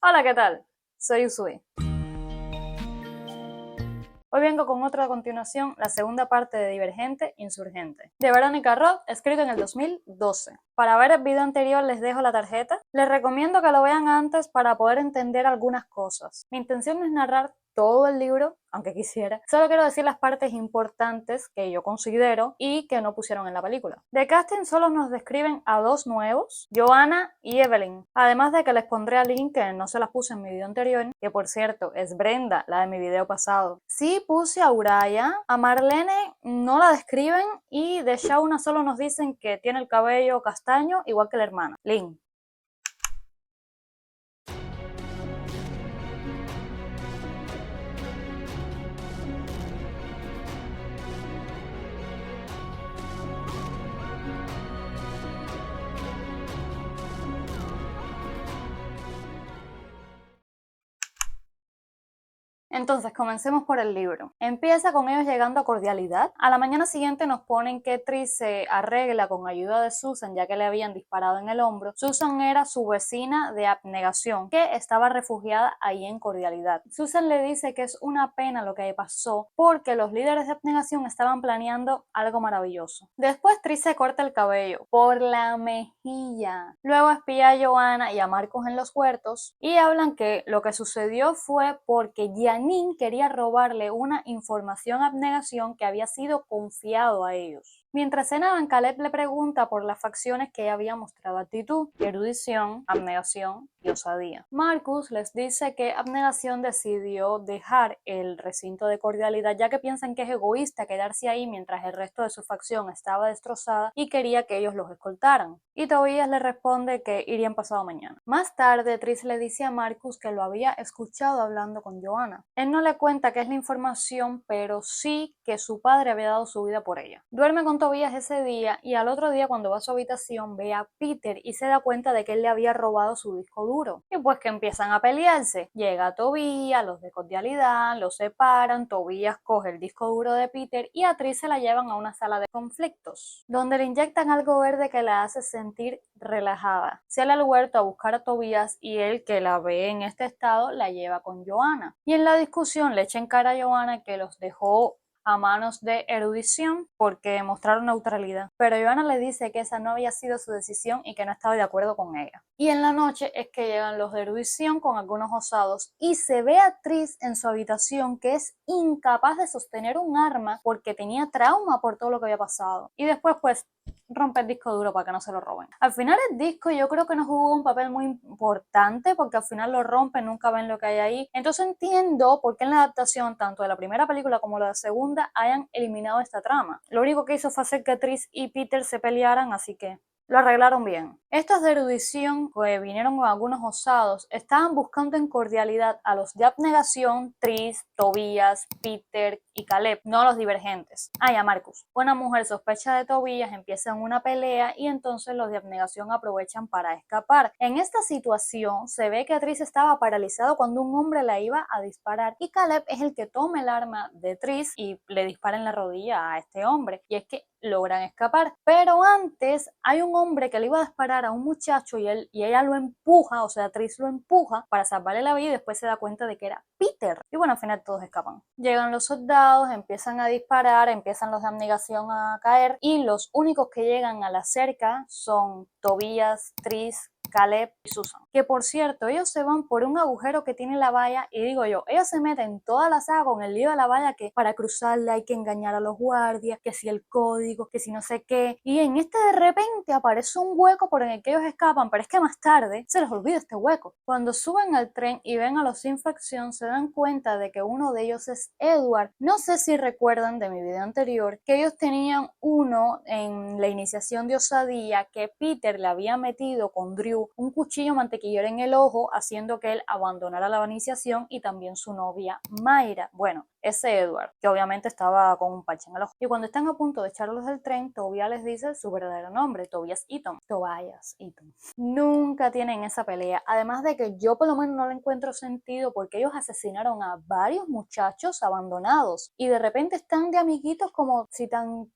Hola, ¿qué tal? Soy Usui. Hoy vengo con otra continuación, la segunda parte de Divergente Insurgente, de Verónica Roth, escrito en el 2012. Para ver el video anterior les dejo la tarjeta. Les recomiendo que lo vean antes para poder entender algunas cosas. Mi intención no es narrar todo el libro, aunque quisiera. Solo quiero decir las partes importantes que yo considero y que no pusieron en la película. De casting solo nos describen a dos nuevos, Joanna y Evelyn. Además de que les pondré al link que no se las puse en mi video anterior, que por cierto es Brenda, la de mi video pasado. Sí puse a Uraya, a Marlene no la describen y de Shauna solo nos dicen que tiene el cabello castaño igual que la hermana, Lynn. Entonces, comencemos por el libro. Empieza con ellos llegando a cordialidad. A la mañana siguiente nos ponen que Tris se arregla con ayuda de Susan, ya que le habían disparado en el hombro. Susan era su vecina de abnegación, que estaba refugiada ahí en cordialidad. Susan le dice que es una pena lo que pasó, porque los líderes de abnegación estaban planeando algo maravilloso. Después Tris se corta el cabello por la mejilla. Luego espía a Joanna y a Marcos en los huertos y hablan que lo que sucedió fue porque Janine quería robarle una información a abnegación que había sido confiado a ellos. Mientras cenaban, Caleb le pregunta por las facciones que ella había mostrado: actitud, erudición, abnegación y osadía. Marcus les dice que abnegación decidió dejar el recinto de cordialidad ya que piensan que es egoísta quedarse ahí mientras el resto de su facción estaba destrozada y quería que ellos los escoltaran. Y Tobias le responde que irían pasado mañana. Más tarde, Tris le dice a Marcus que lo había escuchado hablando con Joanna. Él no le cuenta qué es la información, pero sí que su padre había dado su vida por ella. Duerme con Tobias ese día y al otro día, cuando va a su habitación, ve a Peter y se da cuenta de que él le había robado su disco duro. Y pues que empiezan a pelearse. Llega Tobias, los de cordialidad, los separan, Tobias coge el disco duro de Peter y a Tris se la llevan a una sala de conflictos, donde le inyectan algo verde que la hace sentir relajada. Sale al huerto a buscar a Tobias y él, que la ve en este estado, la lleva con Joanna. Y en la discusión le echa en cara a Joanna que los dejó a manos de erudición porque mostraron neutralidad, pero Joanna le dice que esa no había sido su decisión y que no estaba de acuerdo con ella. Y en la noche es que llegan los de erudición con algunos osados y se ve a Tris en su habitación, que es incapaz de sostener un arma porque tenía trauma por todo lo que había pasado. Y después pues rompe el disco duro para que no se lo roben. Al final el disco yo creo que no jugó un papel muy importante porque al final lo rompen, nunca ven lo que hay ahí. Entonces entiendo por qué en la adaptación tanto de la primera película como de la segunda hayan eliminado esta trama. Lo único que hizo fue hacer que Tris y Peter se pelearan, así que lo arreglaron bien. Estos de erudición, que vinieron con algunos osados, estaban buscando en cordialidad a los de abnegación, Tris, Tobias, Peter y Caleb, no a los divergentes. Y a Marcus. Una mujer sospecha de Tobias, empiezan una pelea y entonces los de abnegación aprovechan para escapar. En esta situación se ve que Tris estaba paralizado cuando un hombre la iba a disparar y Caleb es el que toma el arma de Tris y le dispara en la rodilla a este hombre. Y es que logran escapar, pero antes hay un hombre que le iba a disparar a un muchacho y ella lo empuja, o sea, Tris lo empuja para salvarle la vida y después se da cuenta de que era Peter. Y bueno, al final todos escapan. Llegan los soldados, empiezan a disparar, empiezan los de abnegación a caer y los únicos que llegan a la cerca son Tobias, Tris, Caleb y Susan. Que por cierto, ellos se van por un agujero que tiene la valla y digo yo, ellos se meten toda la saga con el lío de la valla que para cruzarla hay que engañar a los guardias, que si el código, que si no sé qué. Y en este de repente aparece un hueco por el que ellos escapan, pero es que más tarde se les olvida este hueco. Cuando suben al tren y ven a los sin facción, se dan cuenta de que uno de ellos es Edward. No sé si recuerdan de mi video anterior que ellos tenían uno en la iniciación de osadía que Peter le había metido con Drew un cuchillo mantequillero en el ojo, haciendo que él abandonara la iniciación, y también su novia Mayra. Bueno, ese Edward, que obviamente estaba con un parche en el ojo. Y cuando están a punto de echarlos del tren, Tobias les dice su verdadero nombre, Tobias Eaton. Tobias Eaton. Nunca tienen esa pelea, además de que yo por lo menos no le encuentro sentido porque ellos asesinaron a varios muchachos abandonados y de repente están de amiguitos como si tan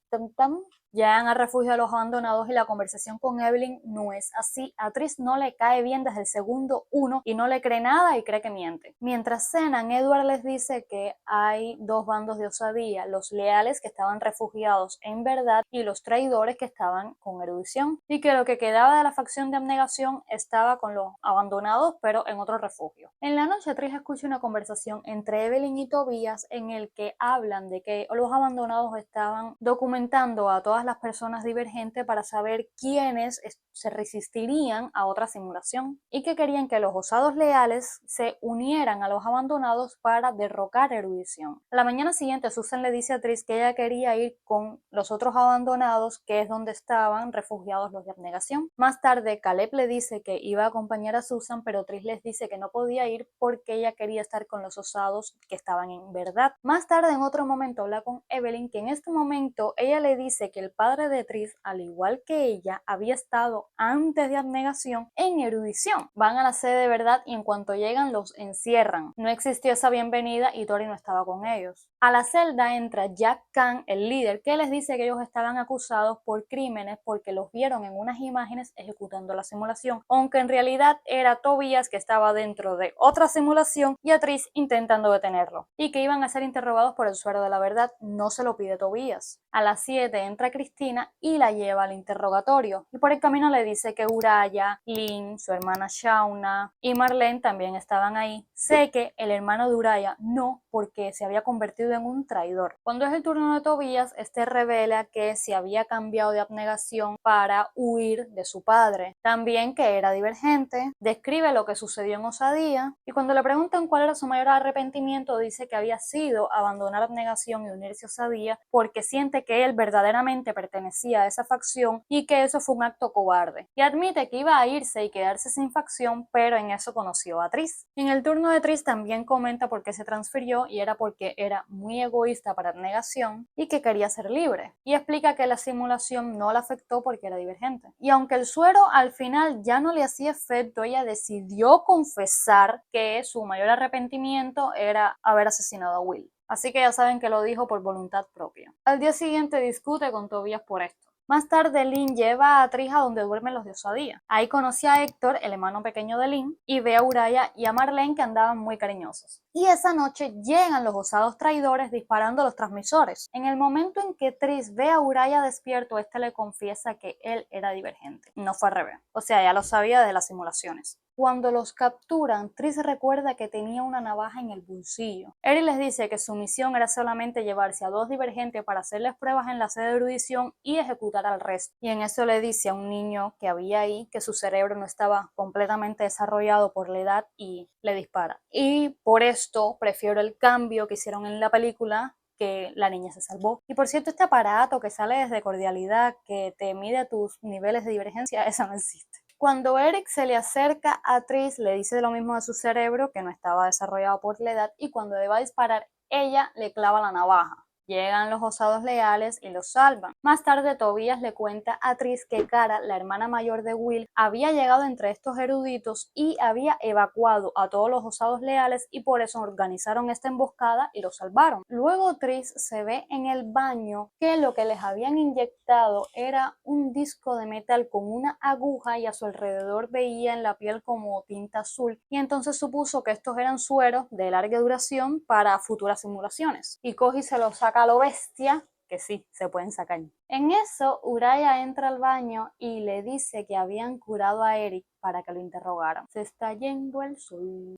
Llegan al refugio de los abandonados y la conversación con Evelyn no es así. A Tris no le cae bien desde el segundo uno y no le cree nada y cree que miente. Mientras cenan, Edward les dice que hay dos bandos de osadía, los leales que estaban refugiados en verdad y los traidores que estaban con erudición, y que lo que quedaba de la facción de abnegación estaba con los abandonados pero en otro refugio. En la noche Tris escucha una conversación entre Evelyn y Tobias en el que hablan de que los abandonados estaban documentando a todas las personas divergentes para saber quiénes se resistirían a otra simulación y que querían que los osados leales se unieran a los abandonados para derrocar erudición. A la mañana siguiente Susan le dice a Tris que ella quería ir con los otros abandonados, que es donde estaban refugiados los de abnegación. Más tarde Caleb le dice que iba a acompañar a Susan, pero Tris les dice que no podía ir porque ella quería estar con los osados que estaban en verdad. Más tarde, en otro momento, habla con Evelyn, que en este momento ella le dice que el padre de Tris, al igual que ella, había estado antes de abnegación en erudición. Van a la sede de verdad y en cuanto llegan los encierran. No existió esa bienvenida y Tori no estaba con ellos. A la celda entra Jack Khan, el líder, que les dice que ellos estaban acusados por crímenes porque los vieron en unas imágenes ejecutando la simulación, aunque en realidad era Tobias que estaba dentro de otra simulación y a Tris intentando detenerlo, y que iban a ser interrogados por el suero de la verdad. No se lo pide Tobias. A las 7 entra Cristina y la lleva al interrogatorio, y por el camino le dice que Uraya, Lynn, su hermana Shauna y Marlene también estaban ahí. Sé que el hermano de Uraya no, porque se había convertido en un traidor. Cuando es el turno de Tobias, este revela que se había cambiado de abnegación para huir de su padre, también que era divergente, describe lo que sucedió en Osadía, y cuando le preguntan cuál era su mayor arrepentimiento, dice que había sido abandonar abnegación y unirse a Osadía porque siente que él verdaderamente pertenecía a esa facción y que eso fue un acto cobarde, y admite que iba a irse y quedarse sin facción, pero en eso conoció a Tris. En el turno de Tris también comenta por qué se transfirió, y era porque era muy egoísta para abnegación y que quería ser libre, y explica que la simulación no la afectó porque era divergente. Y aunque el suero al final ya no le hacía efecto, ella decidió confesar que su mayor arrepentimiento era haber asesinado a Will. Así que ya saben que lo dijo por voluntad propia. Al día siguiente discute con Tobias por esto. Más tarde, Lynn lleva a Tris a donde duermen los de Osadía. Ahí conocí a Héctor, el hermano pequeño de Lynn, y ve a Uraya y a Marlene, que andaban muy cariñosos. Y esa noche llegan los osados traidores disparando a los transmisores. En el momento en que Tris ve a Uraya despierto, este le confiesa que él era divergente. No fue al revés. O sea, ya lo sabía desde las simulaciones. Cuando los capturan, Tris recuerda que tenía una navaja en el bolsillo. Eri les dice que su misión era solamente llevarse a dos divergentes para hacerles pruebas en la sede de erudición y ejecutar al resto. Y en eso le dice a un niño que había ahí que su cerebro no estaba completamente desarrollado por la edad y le dispara. Y por esto prefiero el cambio que hicieron en la película, que la niña se salvó. Y por cierto, este aparato que sale desde Cordialidad, que te mide tus niveles de divergencia, eso no existe. Cuando Eric se le acerca a Tris, le dice lo mismo de su cerebro, que no estaba desarrollado por la edad, y cuando le va a disparar, ella le clava la navaja. Llegan los osados leales y los salvan. Más tarde, Tobias le cuenta a Tris que Cara, la hermana mayor de Will, había llegado entre estos eruditos y había evacuado a todos los osados leales, y por eso organizaron esta emboscada y los salvaron. Luego Tris se ve en el baño que lo que les habían inyectado era un disco de metal con una aguja, y a su alrededor veía en la piel como tinta azul, y entonces supuso que estos eran sueros de larga duración para futuras simulaciones, y coge y se los saca a lo bestia, que sí, se pueden sacar. En eso, Uraya entra al baño y le dice que habían curado a Eric para que lo interrogaran. Se está yendo el sol.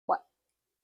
Bueno,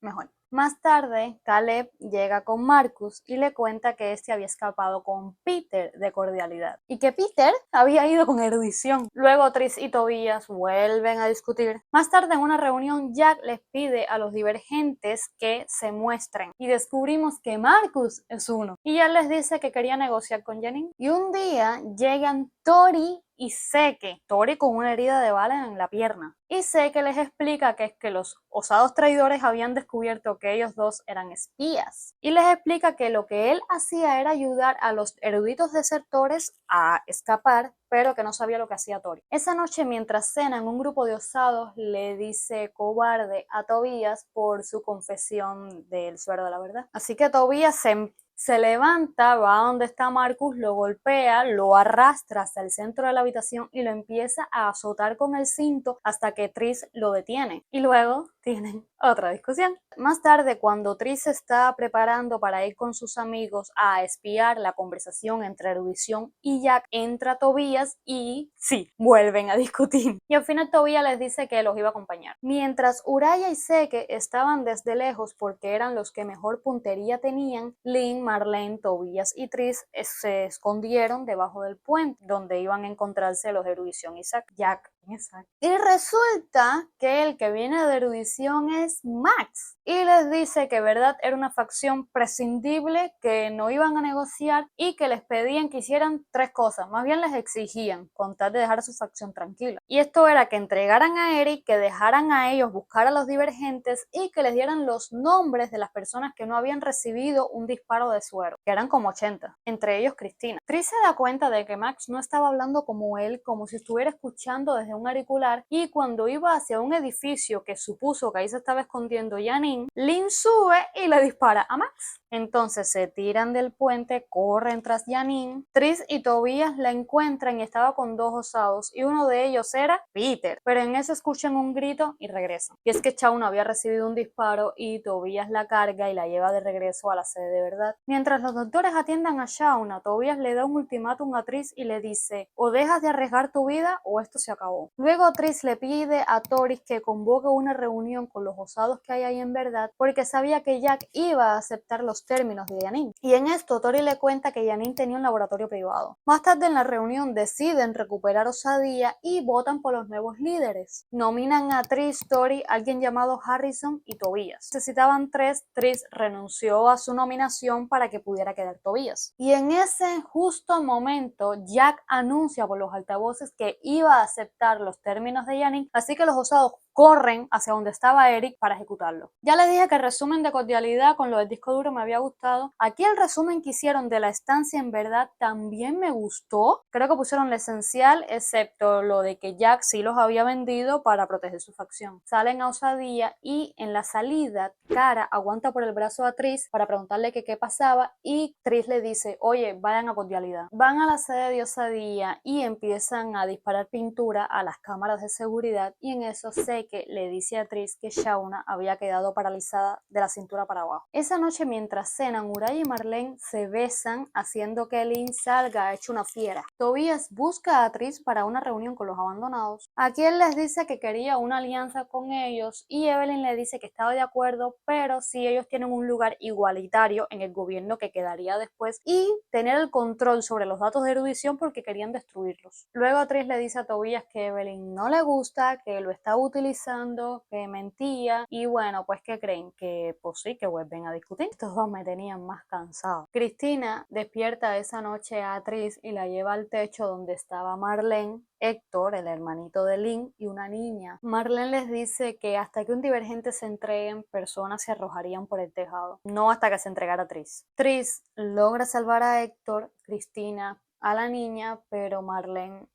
mejor. Más tarde, Caleb llega con Marcus y le cuenta que este había escapado con Peter de Cordialidad y que Peter había ido con erudición. Luego Tris y Tobias vuelven a discutir. Más tarde, en una reunión, Jack les pide a los divergentes que se muestren y descubrimos que Marcus es uno. Y Jack les dice que quería negociar con Janine. Y un día llegan Tori y Seke, Tori con una herida de bala en la pierna. Y Seke les explica que es que los osados traidores habían descubierto que ellos dos eran espías. Y les explica que lo que él hacía era ayudar a los eruditos desertores a escapar, pero que no sabía lo que hacía Tori. Esa noche, mientras cenan, un grupo de osados le dice cobarde a Tobias por su confesión del suero de la verdad. Así que Tobias se Se levanta, va a donde está Marcus, lo golpea, lo arrastra hasta el centro de la habitación y lo empieza a azotar con el cinto hasta que Tris lo detiene. Y luego tienen otra discusión. Más tarde, cuando Tris se está preparando para ir con sus amigos a espiar la conversación entre Erudición y Jack, entra Tobías y sí, vuelven a discutir. Y al final Tobías les dice que los iba a acompañar. Mientras Uraya y Seke estaban desde lejos porque eran los que mejor puntería tenían, Lynn, Marlene, Tobías y Tris se escondieron debajo del puente donde iban a encontrarse los Erudición y Jack. Exacto. Y resulta que el que viene de Erudición es Max. Y les dice que verdad era una facción prescindible, que no iban a negociar y que les pedían que hicieran tres cosas. Más bien les exigían con tal de dejar a su facción tranquila. Y esto era que entregaran a Eric, que dejaran a ellos buscar a los divergentes y que les dieran los nombres de las personas que no habían recibido un disparo de suero, que eran como 80, entre ellos Cristina. Tris se da cuenta de que Max no estaba hablando como él, como si estuviera escuchando desde un auricular, y cuando iba hacia un edificio que supuso que ahí se estaba escondiendo Janine, Lynn sube y le dispara a Max. Entonces se tiran del puente, corren tras Janine. Tris y Tobías la encuentran y estaba con dos osados y uno de ellos era Peter, pero en eso escuchan un grito y regresan. Y es que Shauna había recibido un disparo y Tobías la carga y la lleva de regreso a la sede de verdad. Mientras los doctores atiendan a Shauna, Tobías le da un ultimátum a Tris y le dice: o dejas de arriesgar tu vida o esto se acabó. Luego Tris le pide a Toris que convoque una reunión con los osados que hay ahí en verdad, porque sabía que Jack iba a aceptar los términos de Janine. Y en esto Tori le cuenta que Janine tenía un laboratorio privado. Más tarde en la reunión deciden recuperar Osadía y votan por los nuevos líderes. Nominan a Tris, Tori, alguien llamado Harrison y Tobías. Necesitaban tres, Tris renunció a su nominación para que pudiera quedar Tobías. Y en ese justo momento Jack anuncia por los altavoces que iba a aceptar los términos de Janine, así que los osados corren hacia donde estaba Eric para ejecutarlo. Ya les dije que el resumen de cordialidad con lo del disco duro me había gustado. Aquí el resumen que hicieron de la estancia en verdad también me gustó. Creo que pusieron lo esencial, excepto lo de que Jack sí los había vendido para proteger su facción. Salen a Osadía y en la salida Cara aguanta por el brazo a Tris para preguntarle que qué pasaba y Tris le dice: oye, vayan a cordialidad. Van a la sede de Osadía y empiezan a disparar pintura a las cámaras de seguridad y en eso que le dice a Tris que Shauna había quedado paralizada de la cintura para abajo. Esa noche mientras cenan, Uraya y Marlene se besan haciendo que Lynn salga hecho una fiera. Tobías busca a Tris para una reunión con los abandonados. Aquí él les dice que quería una alianza con ellos y Evelyn le dice que estaba de acuerdo, pero si ellos tienen un lugar igualitario en el gobierno que quedaría después y tener el control sobre los datos de erudición porque querían destruirlos. Luego Tris le dice a Tobías que Evelyn no le gusta, que lo está utilizando, que mentía y bueno, pues ¿qué creen? Que pues sí, que vuelven a discutir. Estos dos me tenían más cansado. Cristina despierta esa noche a Tris y la lleva al techo donde estaba Marlene, Héctor, el hermanito de Lynn, y una niña. Marlene les dice que hasta que un divergente se entreguen, personas se arrojarían por el tejado, no hasta que se entregara Tris. Tris logra salvar a Héctor, Cristina a la niña, pero Marlene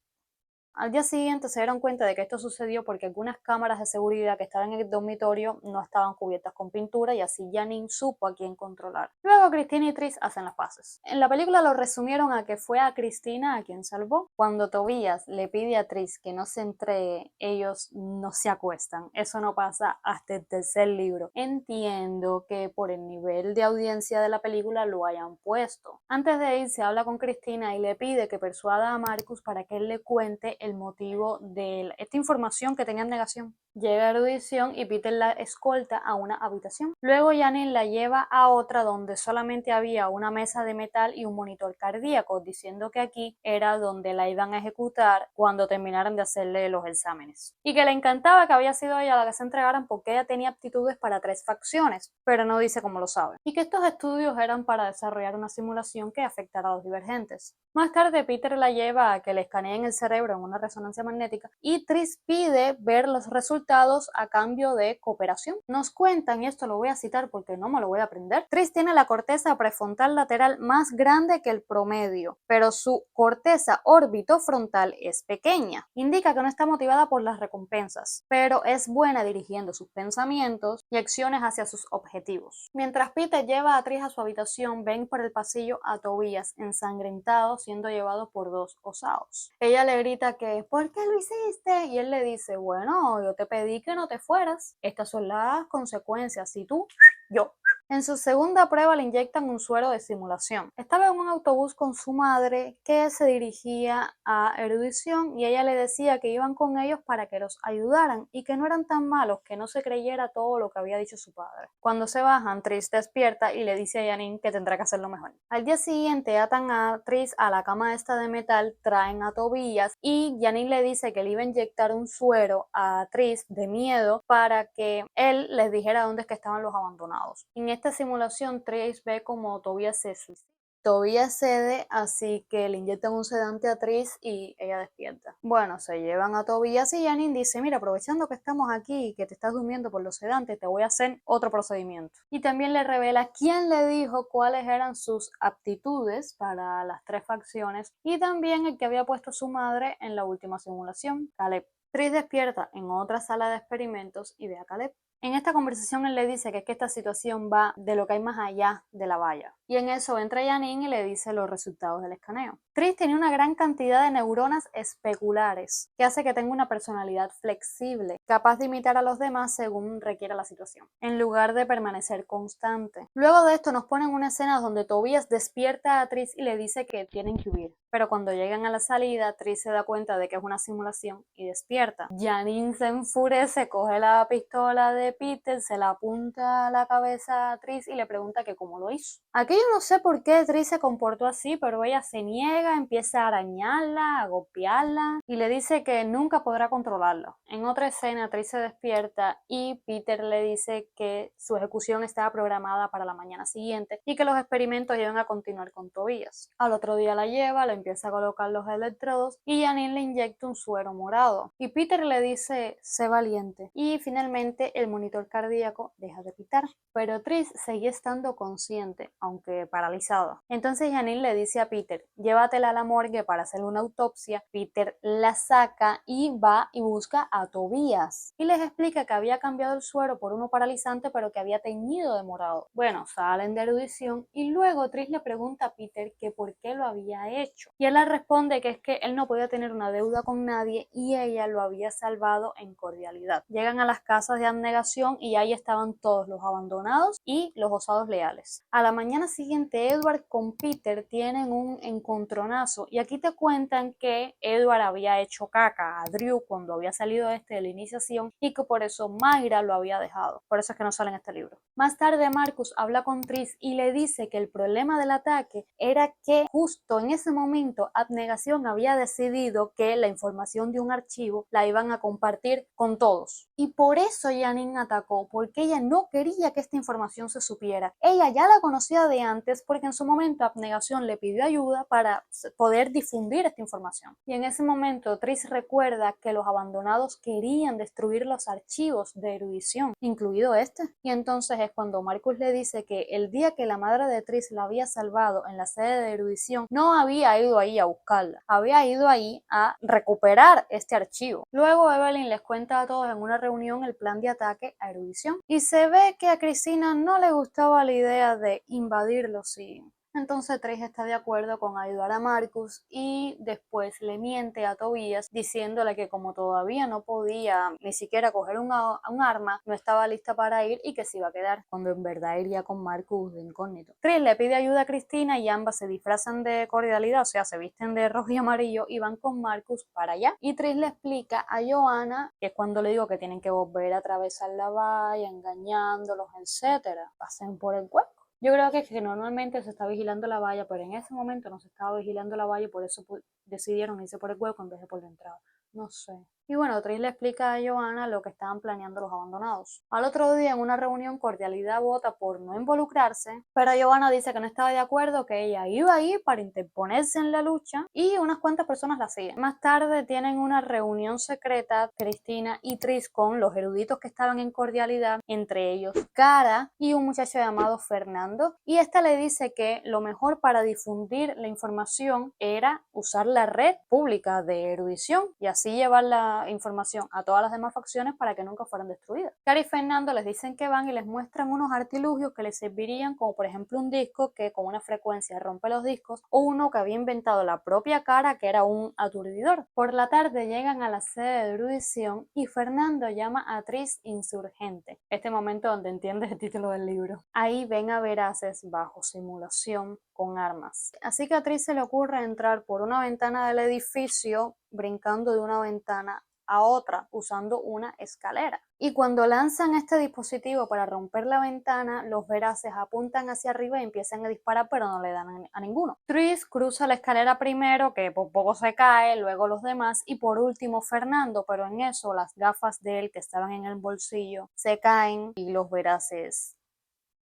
al día siguiente se dieron cuenta de que esto sucedió porque algunas cámaras de seguridad que estaban en el dormitorio no estaban cubiertas con pintura y así Janine supo a quién controlar. Luego Cristina y Tris hacen las paces. En la película lo resumieron a que fue a Cristina a quien salvó. Cuando Tobías le pide a Tris que no se entregue, ellos no se acuestan. Eso no pasa hasta el tercer libro. Entiendo que por el nivel de audiencia de la película lo hayan puesto. Antes de irse habla con Cristina y le pide que persuada a Marcus para que él le cuente el motivo de esta información que tenía en negación. Llega a erudición y Peter la escolta a una habitación. Luego Janine la lleva a otra donde solamente había una mesa de metal y un monitor cardíaco, diciendo que aquí era donde la iban a ejecutar cuando terminaran de hacerle los exámenes. Y que le encantaba que había sido ella la que se entregaran porque ella tenía aptitudes para 3 facciones, pero no dice cómo lo sabe. Y que estos estudios eran para desarrollar una simulación que afectara a los divergentes. Más tarde Peter la lleva a que le escaneen el cerebro en una resonancia magnética, y Tris pide ver los resultados a cambio de cooperación. Nos cuentan, y esto lo voy a citar porque no me lo voy a aprender, Tris tiene la corteza prefrontal lateral más grande que el promedio, pero su corteza órbito-frontal es pequeña. Indica que no está motivada por las recompensas, pero es buena dirigiendo sus pensamientos y acciones hacia sus objetivos. Mientras Peter lleva a Tris a su habitación, ven por el pasillo a Tobías ensangrentado siendo llevado por dos osados. Ella le grita que ¿por qué lo hiciste? Y él le dice, bueno, yo te pedí que no te fueras. Estas son las consecuencias. Si tú, yo. En su segunda prueba le inyectan un suero de simulación. Estaba en un autobús con su madre que se dirigía a erudición y ella le decía que iban con ellos para que los ayudaran y que no eran tan malos, que no se creyera todo lo que había dicho su padre. Cuando se bajan, Tris despierta y le dice a Janine que tendrá que hacerlo mejor. Al día siguiente atan a Tris a la cama esta de metal, traen a Tobías y Janine le dice que le iba a inyectar un suero a Tris de miedo para que él les dijera dónde es que estaban los abandonados. En esta simulación, Tris ve como Tobías se suicida. Tobías cede, así que le inyectan un sedante a Tris y ella despierta. Bueno, se llevan a Tobías y Janine dice, mira, aprovechando que estamos aquí y que te estás durmiendo por los sedantes, te voy a hacer otro procedimiento. Y también le revela quién le dijo cuáles eran sus aptitudes para las tres facciones y también el que había puesto su madre en la última simulación, Caleb. Tris despierta en otra sala de experimentos y ve a Caleb. En esta conversación él le dice que es que esta situación va de lo que hay más allá de la valla. Y en eso entra Janine y le dice los resultados del escaneo. Tris tiene una gran cantidad de neuronas especulares, que hace que tenga una personalidad flexible, capaz de imitar a los demás según requiera la situación, en lugar de permanecer constante. Luego de esto nos ponen una escena donde Tobías despierta a Tris y le dice que tienen que huir. Pero cuando llegan a la salida, Tris se da cuenta de que es una simulación y despierta. Janine se enfurece, coge la pistola de Peter, se la apunta a la cabeza a Tris y le pregunta que cómo lo hizo. Aquí yo no sé por qué Tris se comportó así, pero ella se niega, empieza a arañarla, a golpearla y le dice que nunca podrá controlarla. En otra escena, Tris se despierta y Peter le dice que su ejecución estaba programada para la mañana siguiente y que los experimentos iban a continuar con Tobías. Al otro día la lleva, le empieza a colocar los electrodos y Janine le inyecta un suero morado. Y Peter le dice, sé valiente. Y finalmente el monitor cardíaco deja de pitar. Pero Tris seguía estando consciente, aunque paralizada. Entonces Janine le dice a Peter, llévatela a la morgue para hacer una autopsia. Peter la saca y va y busca a Tobías. Y les explica que había cambiado el suero por uno paralizante, pero que había teñido de morado. Bueno, salen de erudición y luego Tris le pregunta a Peter que por qué lo había hecho. Y él le responde que es que él no podía tener una deuda con nadie y ella lo había salvado en cordialidad. Llegan a las casas de abnegación y ahí estaban todos los abandonados y los osados leales. A la mañana siguiente, Edward con Peter tienen un encontronazo y aquí te cuentan que Edward había hecho caca a Drew cuando había salido de la iniciación y que por eso Mayra lo había dejado. Por eso es que no sale en este libro. Más tarde Marcus habla con Tris y le dice que el problema del ataque era que justo en ese momento Abnegación había decidido que la información de un archivo la iban a compartir con todos. Y por eso Janine atacó, porque ella no quería que esta información se supiera. Ella ya la conocía de antes porque en su momento Abnegación le pidió ayuda para poder difundir esta información. Y en ese momento Tris recuerda que los abandonados querían destruir los archivos de erudición, incluido este. Y entonces es cuando Marcus le dice que el día que la madre de Tris la había salvado en la sede de erudición, no había ido ahí a buscarla, había ido ahí a recuperar este archivo. Luego Evelyn les cuenta a todos en una reunión el plan de ataque a erudición y se ve que a Cristina no le gustaba la idea de invadirlos y entonces Tris está de acuerdo con ayudar a Marcus y después le miente a Tobías diciéndole que como todavía no podía ni siquiera coger un arma, no estaba lista para ir y que se iba a quedar, cuando en verdad iría con Marcus de incógnito. Tris le pide ayuda a Cristina y ambas se disfrazan de cordialidad, o sea, se visten de rojo y amarillo y van con Marcus para allá. Y Tris le explica a Johanna, que es cuando le digo que tienen que volver a atravesar la valla, engañándolos, etcétera. Pasen por el cuerpo. Yo creo que normalmente se está vigilando la valla, pero en ese momento no se estaba vigilando la valla y por eso decidieron irse por el hueco en vez de por la entrada. No sé. Y bueno, Tris le explica a Joanna lo que estaban planeando los abandonados. Al otro día, en una reunión, Cordialidad vota por no involucrarse, pero Joanna dice que no estaba de acuerdo, que ella iba a ir para interponerse en la lucha y unas cuantas personas la siguen. Más tarde tienen una reunión secreta, Cristina y Tris, con los eruditos que estaban en Cordialidad, entre ellos Cara y un muchacho llamado Fernando, y esta le dice que lo mejor para difundir la información era usar la red pública de erudición y así llevar la información a todas las demás facciones para que nunca fueran destruidas. Cara y Fernando les dicen que van y les muestran unos artilugios que les servirían, como por ejemplo un disco que con una frecuencia rompe los discos, o uno que había inventado la propia Cara, que era un aturdidor. Por la tarde llegan a la sede de erudición y Fernando llama a Tris insurgente, este momento donde entiendes el título del libro. Ahí ven a Veraces bajo simulación con armas. Así que a Tris se le ocurre entrar por una ventana del edificio, brincando de una ventana a otra usando una escalera. Y cuando lanzan este dispositivo para romper la ventana, los Veraces apuntan hacia arriba y empiezan a disparar, pero no le dan a ninguno. Tris cruza la escalera primero, que por poco se cae, luego los demás y por último Fernando, pero en eso las gafas de él que estaban en el bolsillo se caen y los Veraces,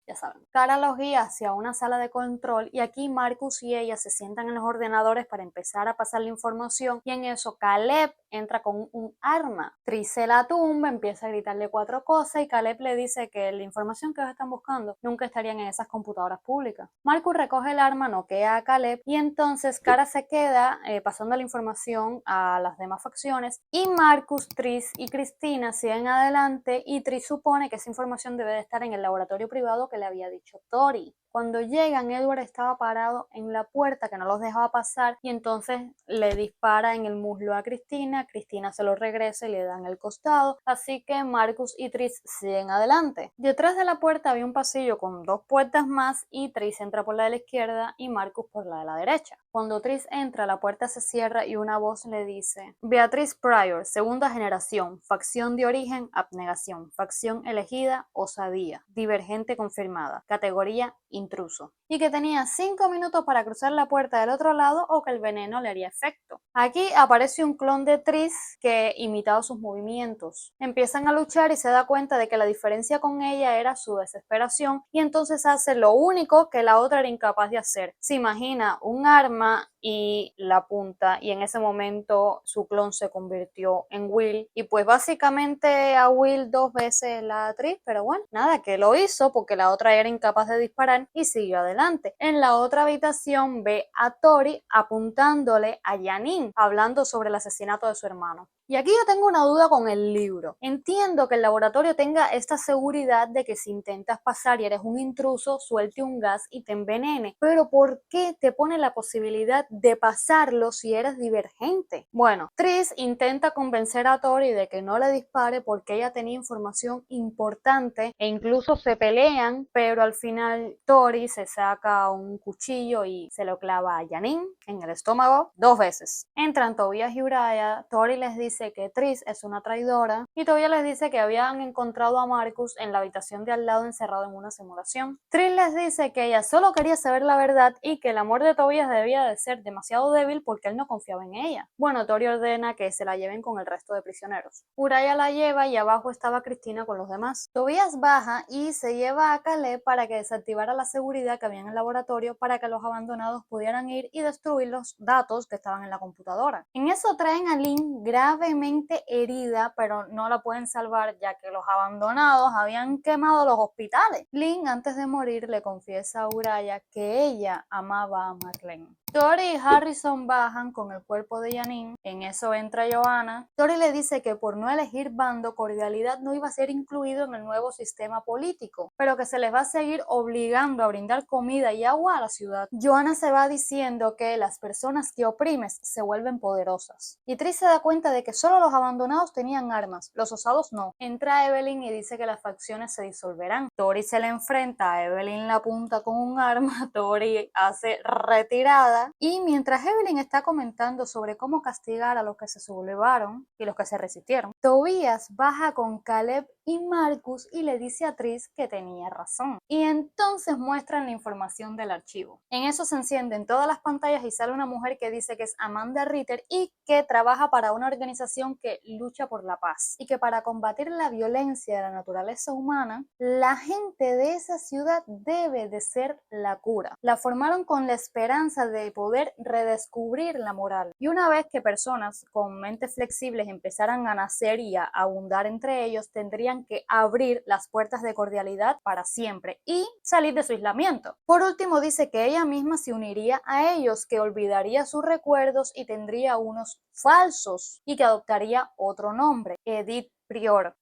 ya saben. Cara los guía hacia una sala de control y aquí Marcus y ella se sientan en los ordenadores para empezar a pasar la información y en eso Caleb entra con un arma. Tris se la tumba, empieza a gritarle 4 cosas y Caleb le dice que la información que ellos están buscando nunca estarían en esas computadoras públicas. Marcus recoge el arma, noquea a Caleb y entonces Cara se queda pasando la información a las demás facciones y Marcus, Tris y Cristina siguen adelante y Tris supone que esa información debe de estar en el laboratorio privado que le había dicho Tori. Cuando llegan, Edward estaba parado en la puerta que no los dejaba pasar y entonces le dispara en el muslo a Cristina. Cristina se lo regresa y le dan el costado, así que Marcus y Tris siguen adelante. Detrás de la puerta había un pasillo con 2 puertas más y Tris entra por la de la izquierda y Marcus por la de la derecha. Cuando Tris entra, la puerta se cierra y una voz le dice: Beatriz Pryor, segunda generación, facción de origen, abnegación, facción elegida, osadía, divergente confirmada, categoría intruso, y que tenía 5 minutos para cruzar la puerta del otro lado o que el veneno le haría efecto. Aquí aparece un clon de Tris que imitaba sus movimientos. Empiezan a luchar y se da cuenta de que la diferencia con ella era su desesperación y entonces hace lo único que la otra era incapaz de hacer. Se imagina un arma y la punta y en ese momento su clon se convirtió en Will y pues básicamente a Will 2 veces la actriz, pero bueno, nada, que lo hizo porque la otra era incapaz de disparar y siguió adelante. En la otra habitación ve a Tori apuntándole a Janine, hablando sobre el asesinato de su hermano. Y aquí yo tengo una duda con el libro. Entiendo que el laboratorio tenga esta seguridad de que si intentas pasar y eres un intruso, suelte un gas y te envenene. Pero ¿por qué te pone la posibilidad de pasarlo si eres divergente? Bueno, Tris intenta convencer a Tori de que no le dispare porque ella tenía información importante e incluso se pelean, pero al final Tori se saca un cuchillo y se lo clava a Janine en el estómago 2 veces. Entran Tobias y Uraya, Tori les dice que Tris es una traidora y Tobias les dice que habían encontrado a Marcus en la habitación de al lado encerrado en una simulación. Tris les dice que ella solo quería saber la verdad y que el amor de Tobias debía de ser demasiado débil porque él no confiaba en ella. Bueno, Tori ordena que se la lleven con el resto de prisioneros. Uraya la lleva y abajo estaba Cristina con los demás. Tobias baja y se lleva a Caleb para que desactivara la seguridad que había en el laboratorio para que los abandonados pudieran ir y destruir los datos que estaban en la computadora. En eso traen a Lynn gravemente herida, pero no la pueden salvar ya que los abandonados habían quemado los hospitales. Lynn antes de morir le confiesa a Uraya que ella amaba a Marlene. Tori y Harrison bajan con el cuerpo de Janine, en eso entra Joanna. Tori le dice que por no elegir bando, Cordialidad no iba a ser incluido en el nuevo sistema político, pero que se les va a seguir obligando a brindar comida y agua a la ciudad. Joanna se va diciendo que las personas que oprimes se vuelven poderosas. Y Tris se da cuenta de que solo los abandonados tenían armas, los osados no. Entra Evelyn y dice que las facciones se disolverán. Tori se le enfrenta, a Evelyn la apunta con un arma, Tori hace retirada verdad. Y mientras Evelyn está comentando sobre cómo castigar a los que se sublevaron y los que se resistieron, Tobías baja con Caleb y Marcus y le dice a Tris que tenía razón. Y entonces muestran la información del archivo. En eso se encienden todas las pantallas y sale una mujer que dice que es Amanda Ritter y que trabaja para una organización que lucha por la paz. Y que para combatir la violencia de la naturaleza humana, la gente de esa ciudad debe de ser la cura. La formaron con la esperanza de poder redescubrir la moral. Y una vez que personas con mentes flexibles empezaran a nacer y a abundar entre ellos, tendrían que abrir las puertas de cordialidad para siempre y salir de su aislamiento. Por último, dice que ella misma se uniría a ellos, que olvidaría sus recuerdos y tendría unos falsos y que adoptaría otro nombre, Edith Prior.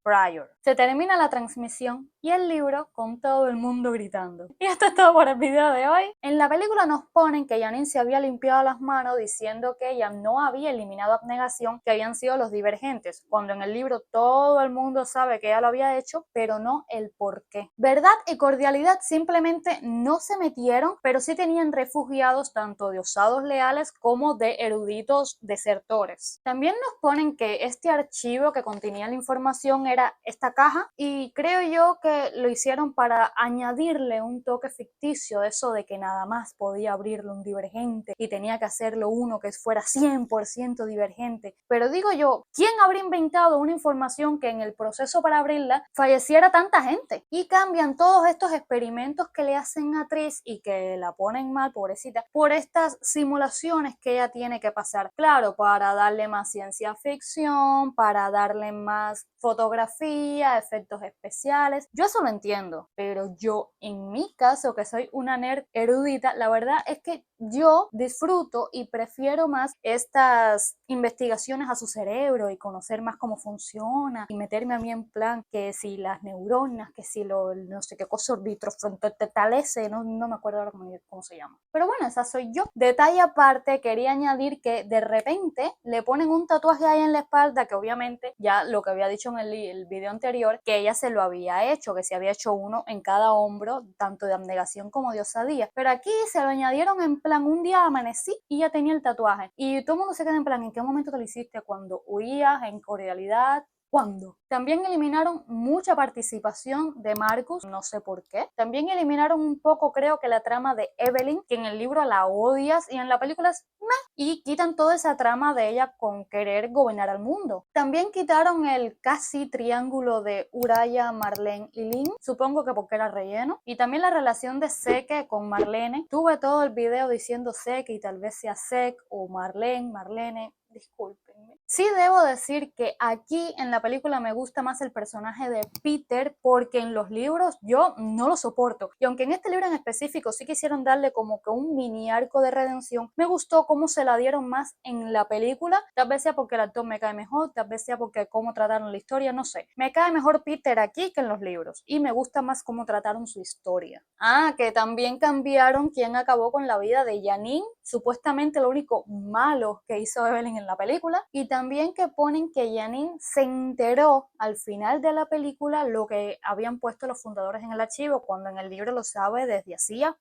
Se termina la transmisión y el libro con todo el mundo gritando. Y esto es todo por el video de hoy. En la película nos ponen que Janine se había limpiado las manos diciendo que ella no había eliminado abnegación, que habían sido los divergentes, cuando en el libro todo el mundo sabe que ella lo había hecho, pero no el por qué. Verdad y cordialidad simplemente no se metieron, pero sí tenían refugiados tanto de osados leales como de eruditos desertores. También nos ponen que este archivo que contenía la información era esta caja y creo yo que lo hicieron para añadirle un toque ficticio de eso de que nada más podía abrirlo un divergente y tenía que hacerlo uno que fuera 100% divergente. Pero digo yo, ¿quién habría inventado una información que en el proceso para abrirla falleciera tanta gente? Y cambian todos estos experimentos que le hacen a Tris y que la ponen mal, pobrecita, por estas simulaciones que ella tiene que pasar. Claro, para darle más ciencia ficción, para darle más fotografía, efectos especiales. Yo eso lo entiendo, pero yo en mi caso, que soy una nerd erudita, la verdad es que yo disfruto y prefiero más estas investigaciones a su cerebro y conocer más cómo funciona y meterme a mí en plan que si las neuronas, que si no sé qué cosa, vitrofrontotetalese, no me acuerdo ahora cómo se llama. Pero bueno, esa soy yo. Detalle aparte, quería añadir que de repente le ponen un tatuaje ahí en la espalda que obviamente ya lo que había dicho en el video anterior, que ella se lo había hecho, que se había hecho uno en cada hombro, tanto de abnegación como de osadía. Pero aquí se lo añadieron en plan, un día amanecí y ya tenía el tatuaje. Y todo el mundo se queda en plan, ¿en qué momento te lo hiciste? ¿Cuando huías? ¿En cordialidad? ¿Cuándo? También eliminaron mucha participación de Marcus, no sé por qué. También eliminaron un poco, creo que la trama de Evelyn, que en el libro la odias y en la película es meh. Y quitan toda esa trama de ella con querer gobernar al mundo. También quitaron el casi triángulo de Uraya, Marlene y Lynn, supongo que porque era relleno. Y también la relación de Zeke con Marlene. Tuve todo el video diciendo Zeke y tal vez sea Zeke o Marlene. Discúlpenme. Sí debo decir que aquí en la película me gusta más el personaje de Peter porque en los libros yo no lo soporto. Y aunque en este libro en específico sí quisieron darle como que un mini arco de redención, me gustó cómo se la dieron más en la película. Tal vez sea porque el actor me cae mejor, tal vez sea porque cómo trataron la historia, no sé. Me cae mejor Peter aquí que en los libros y me gusta más cómo trataron su historia. Ah, que también cambiaron quién acabó con la vida de Janine, supuestamente lo único malo que hizo Evelyn en la película, y también que ponen que Janine se enteró al final de la película lo que habían puesto los fundadores en el archivo, cuando en el libro lo sabe desde hacía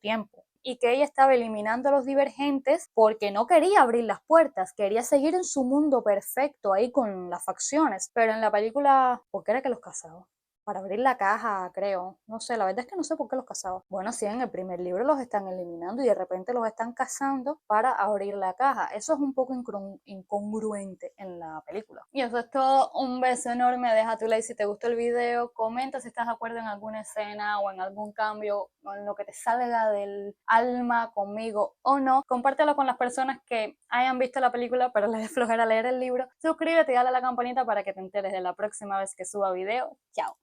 tiempo. Y que ella estaba eliminando a los divergentes porque no quería abrir las puertas, quería seguir en su mundo perfecto ahí con las facciones. Pero en la película, ¿por qué era que los casaba? Para abrir la caja, creo. No sé, la verdad es que no sé por qué los casaba. Bueno, sí, en el primer libro los están eliminando y de repente los están cazando para abrir la caja. Eso es un poco incongruente en la película. Y eso es todo. Un beso enorme. Deja tu like si te gustó el video. Comenta si estás de acuerdo en alguna escena o en algún cambio o en lo que te salga del alma conmigo o no. Compártelo con las personas que hayan visto la película pero les dé flojera leer el libro. Suscríbete y dale a la campanita para que te enteres de la próxima vez que suba video. Chao.